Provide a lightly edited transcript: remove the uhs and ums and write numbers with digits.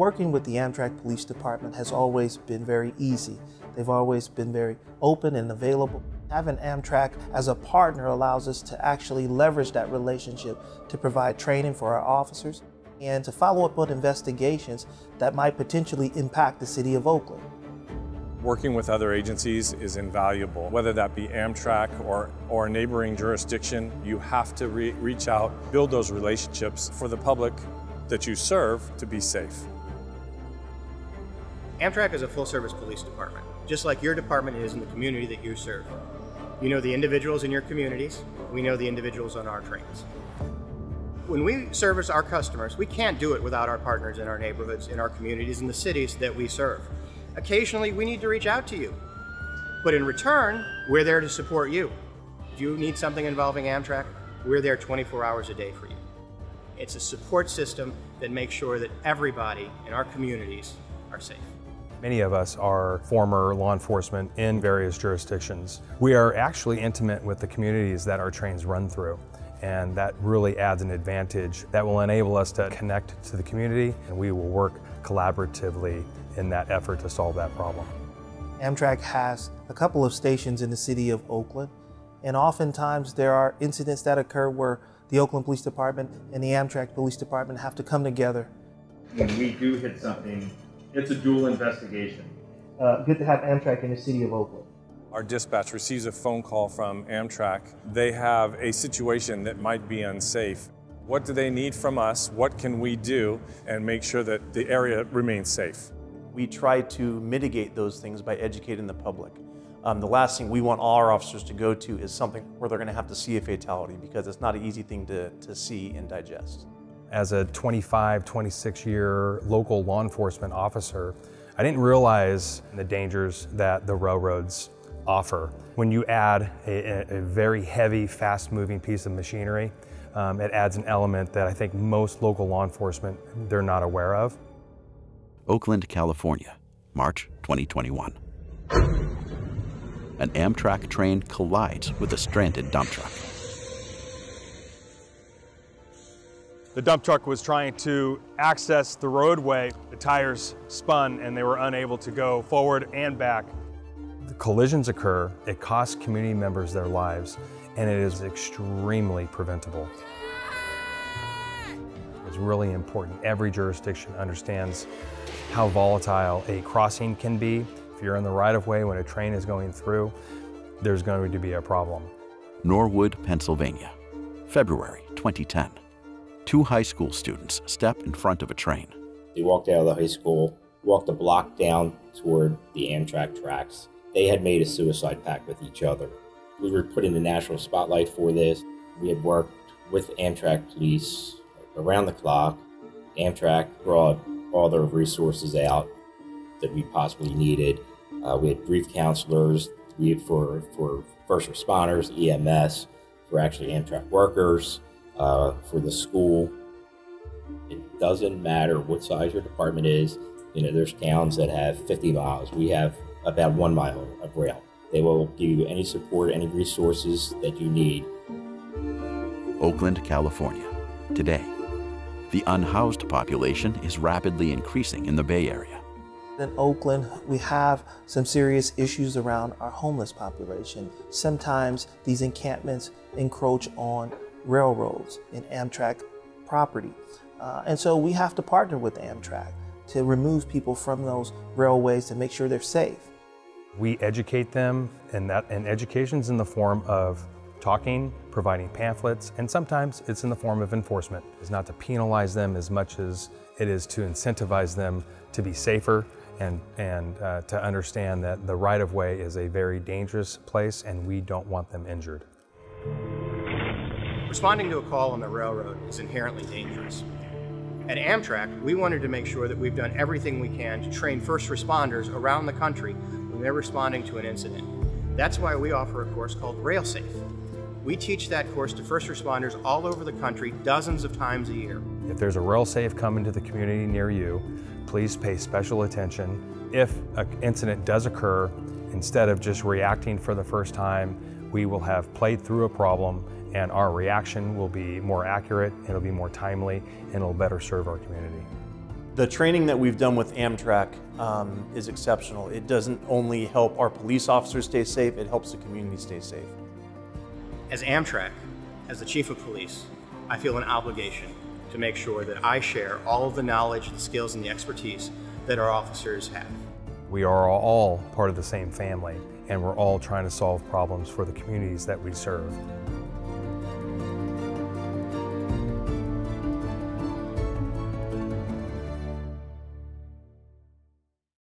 Working with the Amtrak Police Department has always been very easy. They've always been very open and available. Having Amtrak as a partner allows us to actually leverage that relationship to provide training for our officers and to follow up on investigations that might potentially impact the city of Oakland. Working with other agencies is invaluable, whether that be Amtrak or a neighboring jurisdiction. You have to reach out, build those relationships for the public that you serve to be safe. Amtrak is a full-service police department, just like your department is in the community that you serve. You know the individuals in your communities, we know the individuals on our trains. When we service our customers, we can't do it without our partners in our neighborhoods, in our communities, in the cities that we serve. Occasionally, we need to reach out to you. But in return, we're there to support you. If you need something involving Amtrak, we're there 24 hours a day for you. It's a support system that makes sure that everybody in our communities are safe. Many of us are former law enforcement in various jurisdictions. We are actually intimate with the communities that our trains run through, and that really adds an advantage that will enable us to connect to the community, and we will work collaboratively in that effort to solve that problem. Amtrak has a couple of stations in the city of Oakland, and oftentimes there are incidents that occur where the Oakland Police Department and the Amtrak Police Department have to come together. When we do hit something, it's a dual investigation. Good to have Amtrak in the city of Oakland. Our dispatch receives a phone call from Amtrak. They have a situation that might be unsafe. What do they need from us? What can we do and make sure that the area remains safe? We try to mitigate those things by educating the public. The last thing we want all our officers to go to is something where they're going to have to see a fatality, because it's not an easy thing to see and digest. As a 25, 26-year local law enforcement officer, I didn't realize the dangers that the railroads offer. When you add a very heavy, fast-moving piece of machinery, it adds an element that I think most local law enforcement, they're not aware of. Oakland, California, March 2021. An Amtrak train collides with a stranded dump truck. The dump truck was trying to access the roadway. The tires spun and they were unable to go forward and back. The collisions occur, it costs community members their lives, and it is extremely preventable. It's really important. Every jurisdiction understands how volatile a crossing can be. If you're in the right-of-way when a train is going through, there's going to be a problem. Norwood, Pennsylvania, February 2010. Two high school students step in front of a train. They walked out of the high school, walked a block down toward the Amtrak tracks. They had made a suicide pact with each other. We were put in the national spotlight for this. We had worked with Amtrak police around the clock. Amtrak brought all their resources out that we possibly needed. We had grief counselors, we had for first responders, EMS, for actually Amtrak workers, for the school. It doesn't matter what size your department is. You know, there's towns that have 50 miles. We have about 1 mile of rail. They will give you any support, any resources that you need. Oakland, California, today. The unhoused population is rapidly increasing in the Bay Area. In Oakland, we have some serious issues around our homeless population. Sometimes these encampments encroach on railroads and Amtrak property. And so we have to partner with Amtrak to remove people from those railways to make sure they're safe. We educate them, and education's in the form of talking, providing pamphlets, and sometimes it's in the form of enforcement. It's not to penalize them as much as it is to incentivize them to be safer and to understand that the right-of-way is a very dangerous place and we don't want them injured. Responding to a call on the railroad is inherently dangerous. At Amtrak, we wanted to make sure that we've done everything we can to train first responders around the country when they're responding to an incident. That's why we offer a course called RailSafe. We teach that course to first responders all over the country dozens of times a year. If there's a RailSafe coming to the community near you, please pay special attention. If an incident does occur, instead of just reacting for the first time, we will have played through a problem and our reaction will be more accurate, it'll be more timely, and it'll better serve our community. The training that we've done with Amtrak is exceptional. It doesn't only help our police officers stay safe, it helps the community stay safe. As Amtrak, as the Chief of Police, I feel an obligation to make sure that I share all of the knowledge, the skills, and the expertise that our officers have. We are all part of the same family, and we're all trying to solve problems for the communities that we serve.